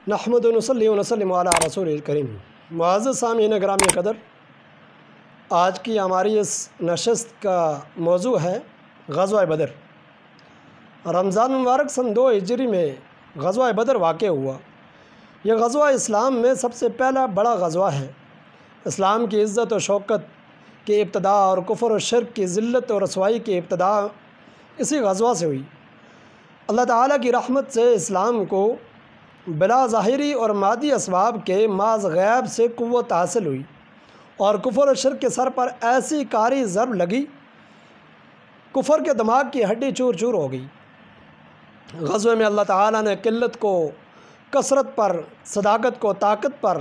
نحمد ونصلی ونسلم علی رسول الکریم۔ معزز سامعین گرامی قدر، آج کی ہماری اس نشست کا موضوع ہے غزوہ بدر۔ رمضان مبارک سن 2 ہجری میں غزوہ بدر واقع ہوا۔ یہ غزوہ اسلام میں سب سے پہلا بڑا غزوہ ہے۔ اسلام کی عزت و شوکت کی ابتدا اور کفر و شرک کی ذلت و رسوائی کی ابتدا اسی غزوہ سے ہوئی۔ اللہ تعالیٰ کی رحمت سے اسلام کو بلا ظاہری اور مادی اسباب کے محض غیب سے قوت حاصل ہوئی اور کفر و شرک کے سر پر ایسی کاری ضرب لگی، کفر کے دماغ کی ہڈی چور چور ہو گئی۔ غزوے میں اللہ تعالیٰ نے قلت کو کثرت پر، صداقت کو طاقت پر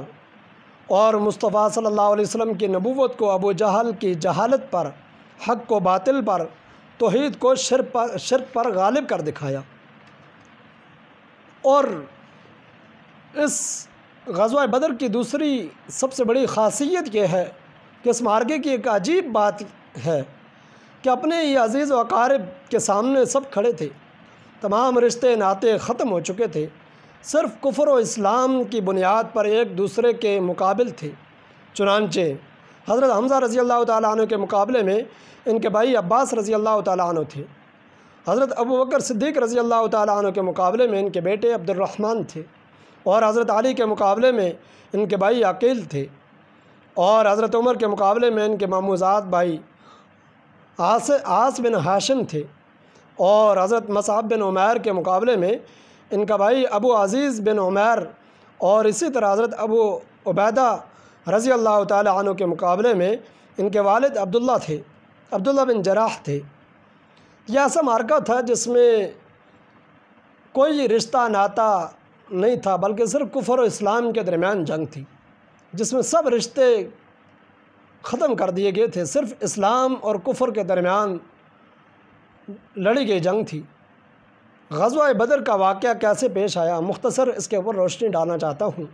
اور مصطفیٰ صلی اللہ علیہ وسلم کی نبوت کو ابو جہل کی جہالت پر، حق کو باطل پر، توحید کو شرک پر غالب کر دکھایا۔ اور اس غزوہ بدر کی دوسری سب سے بڑی خاصیت یہ ہے کہ اس معرکے کی ایک عجیب بات ہے کہ اپنے ہی عزیز و اقارب کے سامنے سب کھڑے تھے، تمام رشتے ناطے ختم ہو چکے تھے، صرف کفر و اسلام کی بنیاد پر ایک دوسرے کے مقابل تھے۔ چنانچہ حضرت حمزہ رضی اللہ تعالیٰ عنہ کے مقابلے میں ان کے بھائی عباس رضی اللہ تعالیٰ عنہ تھے۔ حضرت ابو بکر صدیق رضی اللہ تعالیٰ عنہ کے مقابلے میں ان کے بیٹے عبد الرحمن تھے، اور حضرت علی کے مقابلے میں ان کے بھائی عقیل تھے، اور حضرت عمر کے مقابلے میں ان کے ماموزاد بھائی عاص بن ہاشم تھے، اور حضرت مصعب بن عمیر کے مقابلے میں ان کا بھائی ابو عزیز بن عمیر، اور اسی طرح حضرت ابو عبیدہ رضی اللہ تعالیٰ عنہ کے مقابلے میں ان کے والد عبداللہ تھے، عبداللہ بن جراح تھے۔ یہ ایسا معرکہ تھا جس میں کوئی رشتہ ناتا نہیں تھا، بلکہ صرف کفر و اسلام کے درمیان جنگ تھی، جس میں سب رشتے ختم کر دیے گئے تھے، صرف اسلام اور کفر کے درمیان لڑی گئی جنگ تھی۔ غزوہ بدر کا واقعہ کیسے پیش آیا، مختصر اس کے اوپر روشنی ڈالنا چاہتا ہوں۔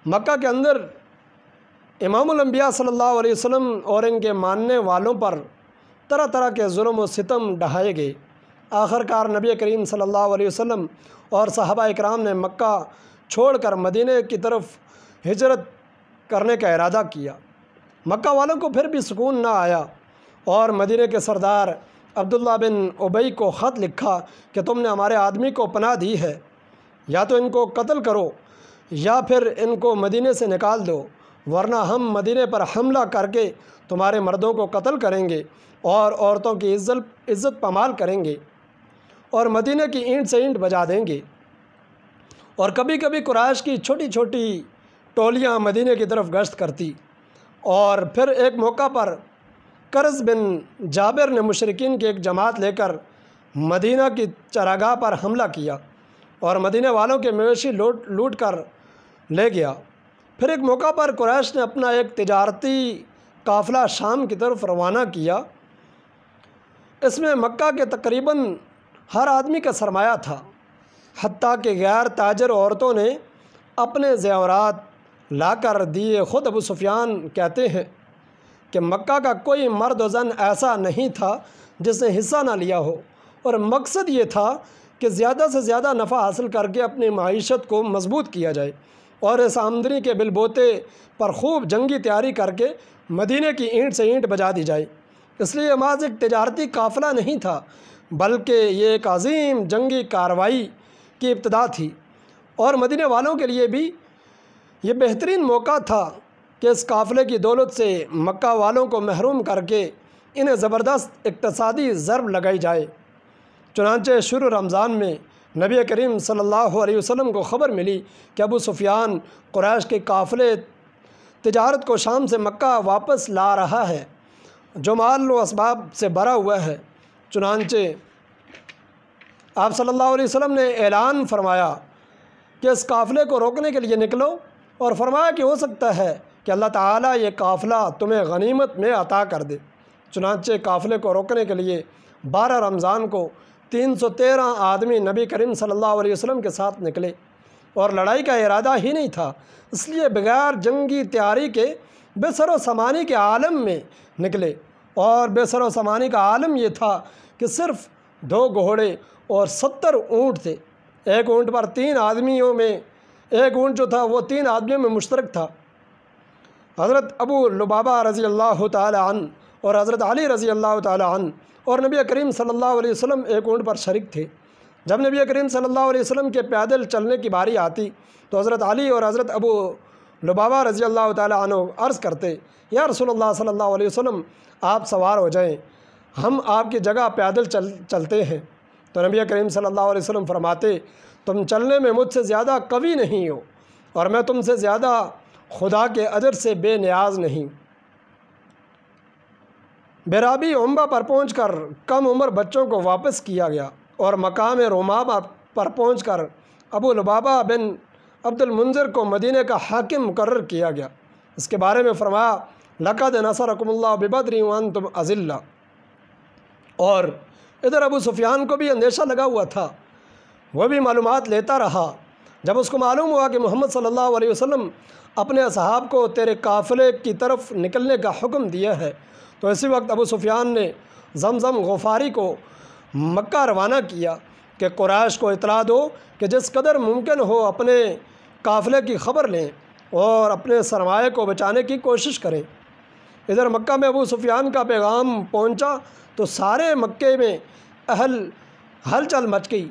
مکہ کے اندر امام الانبیاء صلی اللہ علیہ وسلم اور ان کے ماننے والوں پر طرح طرح کے ظلم و ستم ڈھائے گئے۔ آخرکار نبی کریم صلی اللہ علیہ وسلم اور صحابہ اکرام نے مکہ چھوڑ کر مدینہ کی طرف ہجرت کرنے کا ارادہ کیا۔ مکہ والوں کو پھر بھی سکون نہ آیا، اور مدینہ کے سردار عبداللہ بن ابی کو خط لکھا کہ تم نے ہمارے آدمی کو پناہ دی ہے، یا تو ان کو قتل کرو یا پھر ان کو مدینہ سے نکال دو، ورنہ ہم مدینہ پر حملہ کر کے تمہارے مردوں کو قتل کریں گے اور عورتوں کی عزت پامال کریں گے، اور مدینہ کی اینٹ سے اینٹ بجا دیں گے۔ اور کبھی کبھی قریش کی چھوٹی چھوٹی ٹولیاں مدینہ کی طرف گشت کرتی، اور پھر ایک موقع پر قرظ بن جابر نے مشرکین کی ایک جماعت لے کر مدینہ کی چراگاہ پر حملہ کیا اور مدینہ والوں کے مویشی لوٹ کر لے گیا۔ پھر ایک موقع پر قریش نے اپنا ایک تجارتی قافلہ شام کی طرف روانہ کیا۔ اس میں مکہ کے تقریباً ہر آدمی کا سرمایہ تھا، حتیٰ کہ غیر تاجر عورتوں نے اپنے زیورات لا کر دیے۔ خود ابو سفیان کہتے ہیں کہ مکہ کا کوئی مرد و زن ایسا نہیں تھا جس نے حصہ نہ لیا ہو، اور مقصد یہ تھا کہ زیادہ سے زیادہ نفع حاصل کر کے اپنی معیشت کو مضبوط کیا جائے، اور اس آمدنی کے بل بوتے پر خوب جنگی تیاری کر کے مدینہ کی اینٹ سے اینٹ بجا دی جائے۔ اس لیے یہ محض ایک تجارتی قافلہ نہیں تھا، بلکہ یہ ایک عظیم جنگی کارروائی کی ابتدا تھی، اور مدینہ والوں کے لیے بھی یہ بہترین موقع تھا کہ اس قافلے کی دولت سے مکہ والوں کو محروم کر کے انہیں زبردست اقتصادی ضرب لگائی جائے۔ چنانچہ شروع رمضان میں نبی کریم صلی اللہ علیہ وسلم کو خبر ملی کہ ابو سفیان قریش کے قافلے تجارت کو شام سے مکہ واپس لا رہا ہے، جو مال و اسباب سے بھرا ہوا ہے۔ چنانچہ آپ صلی اللہ علیہ وسلم نے اعلان فرمایا کہ اس قافلے کو روکنے کے لیے نکلو، اور فرمایا کہ ہو سکتا ہے کہ اللہ تعالیٰ یہ قافلہ تمہیں غنیمت میں عطا کر دے۔ چنانچہ قافلے کو روکنے کے لیے 12 رمضان کو 313 آدمی نبی کریم صلی اللہ علیہ وسلم کے ساتھ نکلے، اور لڑائی کا ارادہ ہی نہیں تھا، اس لیے بغیر جنگی تیاری کے بے سر و سامانی کے عالم میں نکلے۔ اور بے سر و سامانی کا عالم یہ تھا کہ صرف 2 گھوڑے اور 70 اونٹ تھے۔ ایک اونٹ پر 3 آدمیوں میں ایک اونٹ جو تھا وہ 3 آدمیوں میں مشترک تھا، حضرت ابو لبابہ رضی اللہ تعالی عنہ اور حضرت علی رضی اللہ تعالی عنہ، اور نبی کریم صلی اللہ علیہ وسلم ایک اونٹ پر شریک تھے۔ جب نبی کریم صلی اللہ علیہ وسلم کے پیدل چلنے کی باری آتی تو حضرت علی اور حضرت ابو لبابہ رضی اللہ تعالی عنہ عرض کرتے، یا رسول اللہ صلی اللہ علیہ وسلم آپ سوار ہو جائیں، ہم آپ کی جگہ پیدل چلتے ہیں۔ تو نبی کریم صلی اللہ علیہ وسلم فرماتے، تم چلنے میں مجھ سے زیادہ قوی نہیں ہو اور میں تم سے زیادہ خدا کے اجر سے بے نیاز نہیں۔ بیرابی عمبہ پر پہنچ کر کم عمر بچوں کو واپس کیا گیا اور مقام رومابہ پر پہنچ کر ابو لبابہ بن عبد المنذر کو مدینہ کا حاکم مقرر کیا گیا۔ اس کے بارے میں فرمایا، لقد نصرکم اللہ ببدر وانتم اذلہ۔ اور ادھر ابو سفیان کو بھی اندیشہ لگا ہوا تھا، وہ بھی معلومات لیتا رہا۔ جب اس کو معلوم ہوا کہ محمد صلی اللہ علیہ وسلم اپنے اصحاب کو تیرے قافلے کی طرف نکلنے کا حکم دیا ہے، تو اسی وقت ابو سفیان نے زمزم غفاری کو مکہ روانہ کیا کہ قریش کو اطلاع دو کہ جس قدر ممکن ہو اپنے قافلے کی خبر لیں اور اپنے سرمایہ کو بچانے کی کوشش کریں۔ ادھر مکہ میں ابو سفیان کا پیغام پہنچا تو سارے مکے میں ہلچل مچ گئی،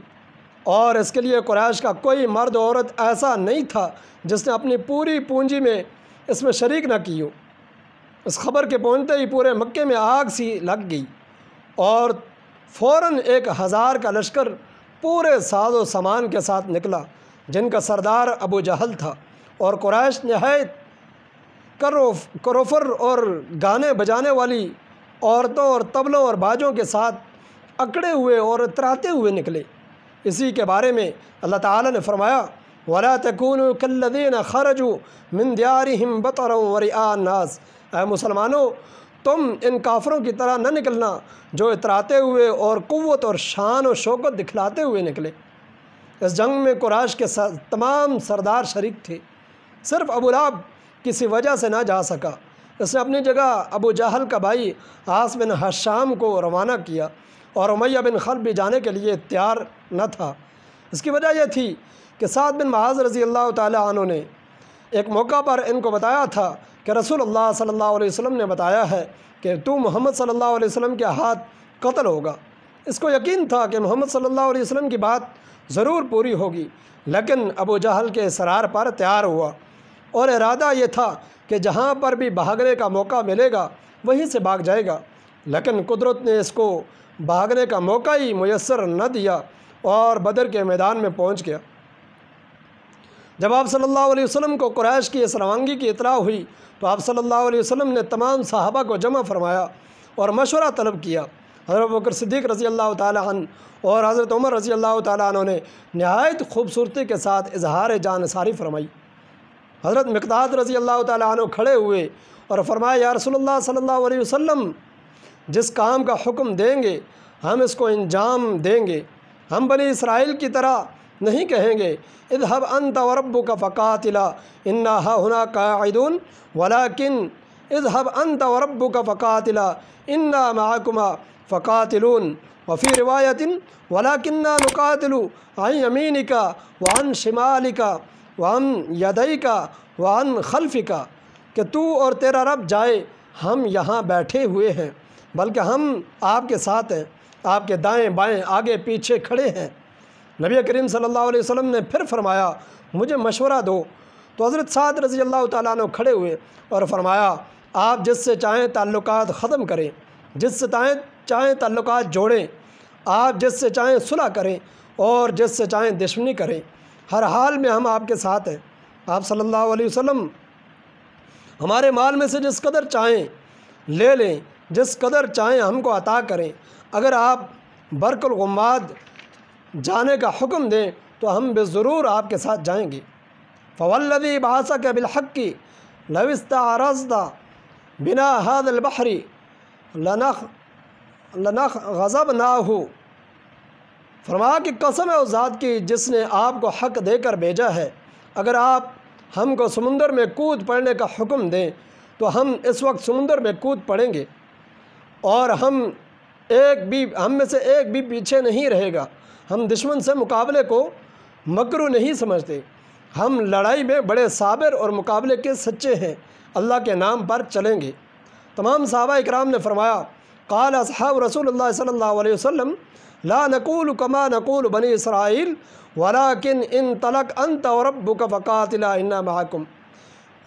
اور اس کے لیے قریش کا کوئی مرد عورت ایسا نہیں تھا جس نے اپنی پوری پونجی میں اس میں شریک نہ کی ہو۔ اس خبر کے پہنچتے ہی پورے مکے میں آگ سی لگ گئی، اور فوراً 1000 کا لشکر پورے ساز و سامان کے ساتھ نکلا، جن کا سردار ابو جہل تھا، اور قریش نہایت کروفر اور گانے بجانے والی عورتوں اور طبلوں اور باجوں کے ساتھ اکڑے ہوئے اور اتراتے ہوئے نکلے۔ اسی کے بارے میں اللہ تعالیٰ نے فرمایا، وَلَا تَكُونُوا كَالَّذِينَ خَرَجُوا مِن دِيَارِهِمْ بَطَرًا وَرِئَاءَ النَّاسِ۔ اے مسلمانوں، تم ان کافروں کی طرح نہ نکلنا جو اتراتے ہوئے اور قوت اور شان و شوکت دکھلاتے ہوئے نکلے۔ اس جنگ میں قریش کے تمام سردار شریک تھے، صرف ابو لہب کسی وجہ سے نہ جا سکا۔ اس نے اپنی جگہ ابو جہل کا بھائی عاص بن ہشام کو روانہ کیا، اور امیہ بن خلف بھی جانے کے لیے تیار نہ تھا۔ اس کی وجہ یہ تھی کہ سعد بن معاذ رضی اللہ تعالی عنہ نے ایک موقع پر ان کو بتایا تھا کہ رسول اللہ صلی اللہ علیہ وسلم نے بتایا ہے کہ تو محمد صلی اللہ علیہ وسلم کے ہاتھ قتل ہوگا۔ اس کو یقین تھا کہ محمد صلی اللہ علیہ وسلم کی بات ضرور پوری ہوگی، لیکن ابو جہل کے اصرار پر تیار ہوا، اور ارادہ یہ تھا کہ جہاں پر بھی بھاگنے کا موقع ملے گا وہیں سے بھاگ جائے گا، لیکن قدرت نے اس کو بھاگنے کا موقع ہی میسر نہ دیا، اور بدر کے میدان میں پہنچ گیا۔ جب آپ صلی اللہ علیہ وسلم کو قریش کی اس روانگی کی اطلاع ہوئی تو آپ صلی اللہ علیہ وسلم نے تمام صحابہ کو جمع فرمایا اور مشورہ طلب کیا۔ حضرت ابوبکر صدیق رضی اللہ تعالی عنہ اور حضرت عمر رضی اللہ تعالی عنہ نے نہایت خوبصورتی کے ساتھ اظہار جانثاری فرمائی۔ حضرت مقداد رضی اللہ تعالی عنہ کھڑے ہوئے اور فرمایا، یا رسول اللہ صلی اللہ علیہ وسلم، جس کام کا حکم دیں گے ہم اس کو انجام دیں گے۔ ہم بنی اسرائیل کی طرح نہیں کہیں گے اذهب انت وربك فقاتلا انا هاهنا قاعدون، ولكن اذهب انت وربك فقاتلا انا معكما فقاتلون، وفي رواية ولكننا نقاتل عن يمينك وعن شمالك وعن يديك وعن خلفك، کہ تو اور تیرا رب جائے، ہم یہاں بیٹھے ہوئے ہیں، بلکہ ہم آپ کے ساتھ ہیں، آپ کے دائیں بائیں آگے پیچھے کھڑے ہیں۔ نبی کریم صلی اللہ علیہ وسلم نے پھر فرمایا، مجھے مشورہ دو۔ تو حضرت سعد رضی اللہ تعالیٰ عنہ کھڑے ہوئے اور فرمایا، آپ جس سے چاہیں تعلقات ختم کریں، جس سے چاہیں تعلقات جوڑیں، آپ جس سے چاہیں صلح کریں اور جس سے چاہیں دشمنی کریں، ہر حال میں ہم آپ کے ساتھ ہیں۔ آپ صلی اللہ علیہ وسلم ہمارے مال میں سے جس قدر چاہیں لے لیں، جس قدر چاہیں ہم کو عطا کریں، اگر آپ برق الغماد جانے کا حکم دیں تو ہم ضرور آپ کے ساتھ جائیں گے۔ فوالذی بعثک بالحق لو استعرضت بنا هذا البحر لنغضبناہ، فرمایا کہ قسم ہے اس ذات کی جس نے آپ کو حق دے کر بھیجا ہے، اگر آپ ہم کو سمندر میں کود پڑنے کا حکم دیں تو ہم اس وقت سمندر میں کود پڑیں گے، اور ہم میں سے ایک بھی پیچھے نہیں رہے گا۔ ہم دشمن سے مقابلے کو مکروہ نہیں سمجھتے، ہم لڑائی میں بڑے صابر اور مقابلے کے سچے ہیں، اللہ کے نام پر چلیں گے۔ تمام صحابہ اکرام نے فرمایا، قال اصحاب رسول اللہ صلی اللہ علیہ وسلم لا نقول کما نقول بنی اسرائیل ولکن انطلق انت وربک فقاتلا انا معکم۔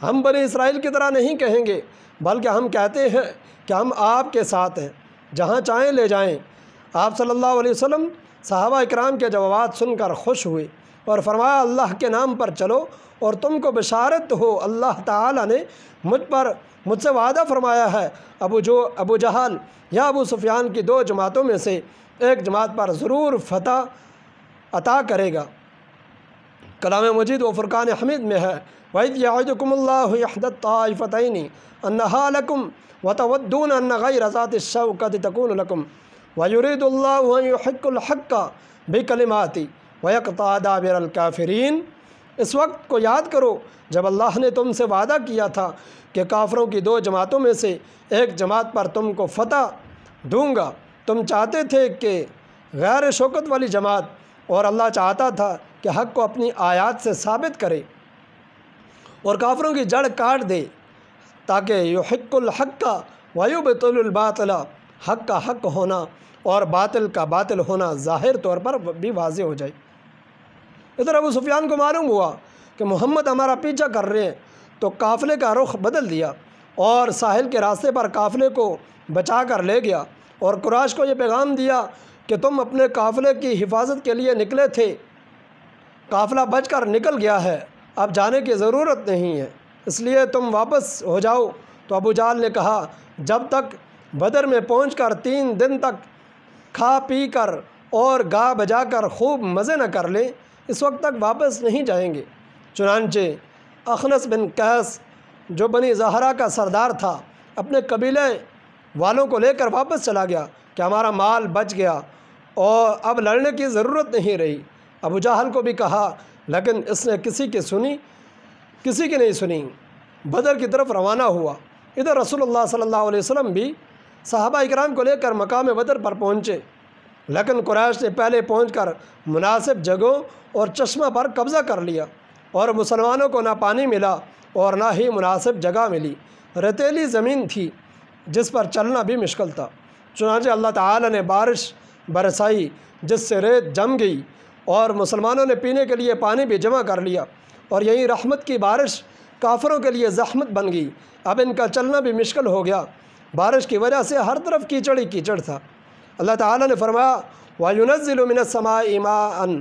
ہم بنی اسرائیل کی طرح نہیں کہیں گے، بلکہ ہم کہتے ہیں کہ ہم آپ کے ساتھ ہیں، جہاں چاہیں لے جائیں۔ آپ صلی اللہ علیہ وسلم صحابہ اکرام کے جوابات سن کر خوش ہوئے اور فرمایا، اللہ کے نام پر چلو اور تم کو بشارت ہو، اللہ تعالیٰ نے مجھ سے وعدہ فرمایا ہے، ابو جہل یا ابو سفیان کی دو جماعتوں میں سے ایک جماعت پر ضرور فتح عطا کرے گا۔ کلام مجید و فرقان حمید میں ہے، وَإِذْ يَعِدُكُمُ اللَّهُ إِحْدَى الطَّائِفَتَيْنِ أَنَّهَا لَكُمْ وَتَوَدُّونَ أَنَّ غَيْرَ ذَاتِ الشَّوْكَةِ تَكُونُ لَكُمْ وَيُرِيدُ اللَّهُ أَن يُحِقَّ الْحَقَّ بِكَلِمَاتِهِ وَيَقْطَعَ دَابِرَ الْكَافِرِينَ۔ اس وقت کو یاد کرو جب اللہ نے تم سے وعدہ کیا تھا کہ کافروں کی دو جماعتوں میں سے ایک جماعت پر تم کو فتح دوں گا۔ تم چاہتے تھے کہ غیر شوکت والی جماعت، اور اللہ چاہتا تھا کہ حق کو اپنی آیات سے ثابت کرے اور کافروں کی جڑ کاٹ دے، تاکہ یحق الحق ویبطل الباطل، حق کا حق ہونا اور باطل کا باطل ہونا ظاہر طور پر بھی واضح ہو جائے۔ ادھر ابو سفیان کو معلوم ہوا کہ محمد ہمارا پیچھا کر رہے ہیں، تو قافلے کا رخ بدل دیا اور ساحل کے راستے پر قافلے کو بچا کر لے گیا، اور قریش کو یہ پیغام دیا کہ تم اپنے قافلے کی حفاظت کے لیے نکلے تھے، قافلہ بچ کر نکل گیا ہے، اب جانے کی ضرورت نہیں ہے، اس لیے تم واپس ہو جاؤ۔ تو ابو جہل نے کہا، جب تک بدر میں پہنچ کر 3 دن تک کھا پی کر اور گا بجا کر خوب مزے نہ کر لیں، اس وقت تک واپس نہیں جائیں گے۔ چنانچہ اخنس بن قیس جو بنی زہرہ کا سردار تھا، اپنے قبیلے والوں کو لے کر واپس چلا گیا کہ ہمارا مال بچ گیا اور اب لڑنے کی ضرورت نہیں رہی۔ ابو جہل کو بھی کہا، لیکن اس نے کسی کی نہیں سنی، بدر کی طرف روانہ ہوا۔ ادھر رسول اللہ صلی اللہ علیہ وسلم بھی صحابہ اکرام کو لے کر مقام بدر پر پہنچے، لیکن قریش نے پہلے پہنچ کر مناسب جگہوں اور چشمہ پر قبضہ کر لیا، اور مسلمانوں کو نہ پانی ملا اور نہ ہی مناسب جگہ ملی، ریتیلی زمین تھی جس پر چلنا بھی مشکل تھا۔ چنانچہ اللہ تعالی نے بارش برسائی جس سے ریت جم گئی، اور مسلمانوں نے پینے کے لیے پانی بھی جمع کر لیا، اور یہی رحمت کی بارش کافروں کے لیے زحمت بن گئی، اب ان کا چلنا بھی مشکل ہو گیا، بارش کی وجہ سے ہر طرف کیچڑ ہی کیچڑ تھا۔ اللہ تعالیٰ نے فرمایا، وَيُنَزِّلُ مِنَ السَّمَاءِ مَاءً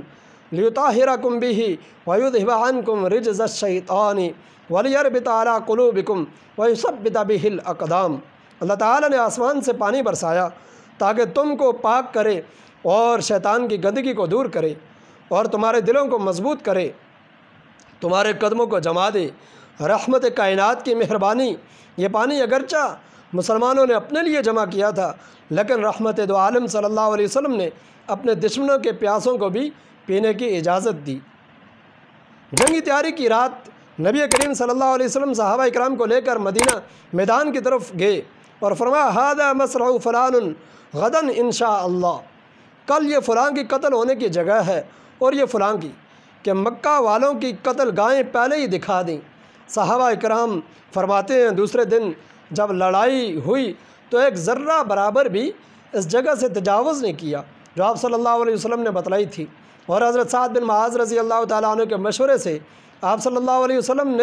لِيُطَهِّرَكُم بِهِ وَيُذْهِبَ عَنكُم رِجْزَ الشَّيْطَانِ وَلِيَرْبِطَ عَلَىٰ قُلُوبِكُمْ وَيُثَبِّتَ بِهِ الْأَقْدَامَ۔ اللہ تعالیٰ نے آسمان سے پانی برسایا تاکہ تم کو پاک کرے اور شیطان کی گندگی کو دور کرے اور تمہارے دلوں کو مضبوط کرے، تمہارے قدموں کو جما دے۔ رحمت کائنات کی مہربانی، یہ پانی اگرچہ مسلمانوں نے اپنے لیے جمع کیا تھا، لیکن رحمت دو عالم صلی اللہ علیہ وسلم نے اپنے دشمنوں کے پیاسوں کو بھی پینے کی اجازت دی۔ جنگی تیاری کی رات نبی کریم صلی اللہ علیہ وسلم صحابہ اکرام کو لے کر مدینہ میدان کی طرف گئے اور فرمایا، ھذا مصرع فلان غدا انشاء اللہ، کل یہ فلاں کی قتل ہونے کی جگہ ہے اور یہ فلاں کی، کہ مکہ والوں کی قتل گاہیں پہلے ہی دکھا دیں۔ صحابہ اکرام فرماتے ہیں، دوسرے دن جب لڑائی ہوئی تو ایک ذرہ برابر بھی اس جگہ سے تجاوز نہیں کیا جو آپ صلی اللہ علیہ وسلم نے بتلائی تھی، اور حضرت سعد بن معاذ رضی اللہ تعالیٰ عنہ کے مشورے سے آپ صلی اللہ علیہ وسلم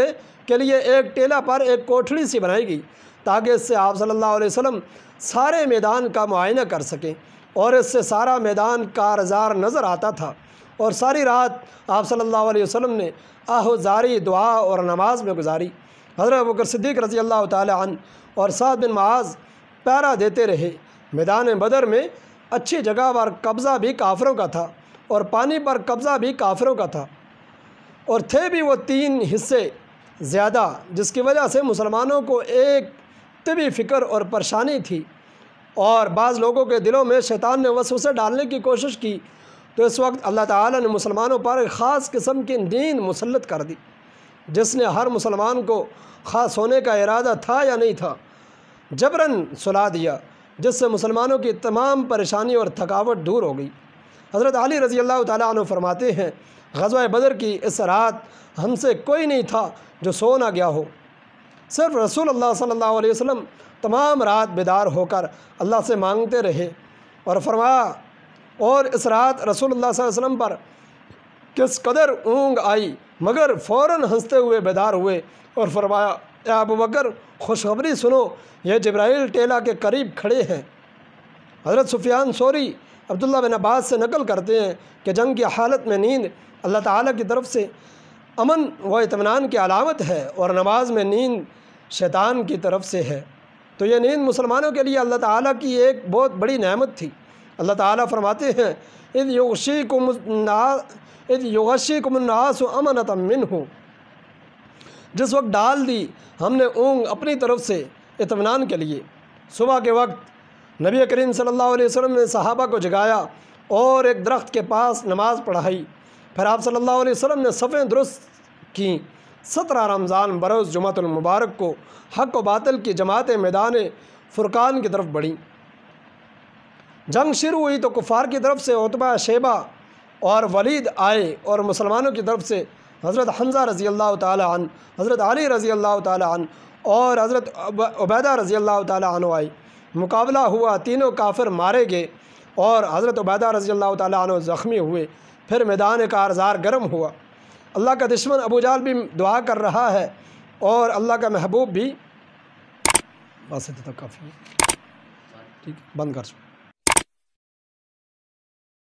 کے لیے ایک ٹیلہ پر ایک کوٹھڑی سی بنائی گئی تاکہ اس سے آپ صلی اللہ علیہ وسلم سارے میدان کا معائنہ کر سکیں، اور اس سے سارا میدان کارزار نظر آتا تھا۔ اور ساری رات آپ صلی اللہ علیہ وسلم نے آہوزاری، دعا اور نماز میں گزاری۔ حضرت ابوبکر صدیق رضی اللہ تعالیٰ عنہ اور سعد بن معاذ پہرا دیتے رہے۔ میدان بدر میں اچھی جگہ پر قبضہ بھی کافروں کا تھا اور پانی پر قبضہ بھی کافروں کا تھا، اور تھے بھی وہ 3 حصے زیادہ، جس کی وجہ سے مسلمانوں کو ایک طبی فکر اور پریشانی تھی، اور بعض لوگوں کے دلوں میں شیطان نے وسوسے ڈالنے کی کوشش کی، تو اس وقت اللہ تعالیٰ نے مسلمانوں پر ایک خاص قسم کی نیند مسلط کر دی، جس نے ہر مسلمان کو خاص ہونے کا ارادہ تھا یا نہیں تھا جبراً سلا دیا، جس سے مسلمانوں کی تمام پریشانی اور تھکاوٹ دور ہو گئی۔ حضرت علی رضی اللہ تعالیٰ عنہ فرماتے ہیں غزوہ بدر کی اس رات ہم سے کوئی نہیں تھا جو سو نہ گیا ہو، صرف رسول اللہ صلی اللہ علیہ وسلم تمام رات بیدار ہو کر اللہ سے مانگتے رہے، اور فرمایا اور اس رات رسول اللہ صلی اللہ علیہ وسلم پر کس قدر اونگ آئی مگر فوراً ہنستے ہوئے بیدار ہوئے اور فرمایا اے ابو بکر خوشخبری سنو، یہ جبرائیل ٹیلا کے قریب کھڑے ہیں۔ حضرت سفیان ثوری عبداللہ بن عباس سے نقل کرتے ہیں کہ جنگ کی حالت میں نیند اللہ تعالیٰ کی طرف سے امن و اطمینان کی علامت ہے، اور نماز میں نیند شیطان کی طرف سے ہے۔ تو یہ نیند مسلمانوں کے لیے اللہ تعالیٰ کی ایک بہت بڑی نعمت تھی۔ اللہ تعالیٰ فرماتے ہیں اذ یغشیکم النعاس امنۃ منہ، جس وقت ڈال دی ہم نے اونگ اپنی طرف سے اطمینان کے لیے۔ صبح کے وقت نبی کریم صلی اللہ علیہ وسلم نے صحابہ کو جگایا اور ایک درخت کے پاس نماز پڑھائی، پھر آپ صلی اللہ علیہ وسلم نے صفیں درست کیں۔ 17 رمضان بروز جمعۃ المبارک کو حق و باطل کی جماعتیں میدان فرقان کی طرف بڑھیں۔ جنگ شروع ہوئی تو کفار کی طرف سے عتبہ، شیبہ اور ولید آئے، اور مسلمانوں کی طرف سے حضرت حمزہ رضی اللہ تعالیٰ عنہ، حضرت علی رضی اللہ تعالیٰ عنہ اور حضرت عبیدہ رضی اللہ تعالیٰ عنہ آئی۔ مقابلہ ہوا، تینوں کافر مارے گئے اور حضرت عبیدہ رضی اللہ تعالیٰ عنہ زخمی ہوئے۔ پھر میدان کارزار گرم ہوا۔ اللہ کا دشمن ابو جہل بھی دعا کر رہا ہے اور اللہ کا محبوب بھی، بس اتنا کافی ہے، ٹھیک، بند کر سکتے۔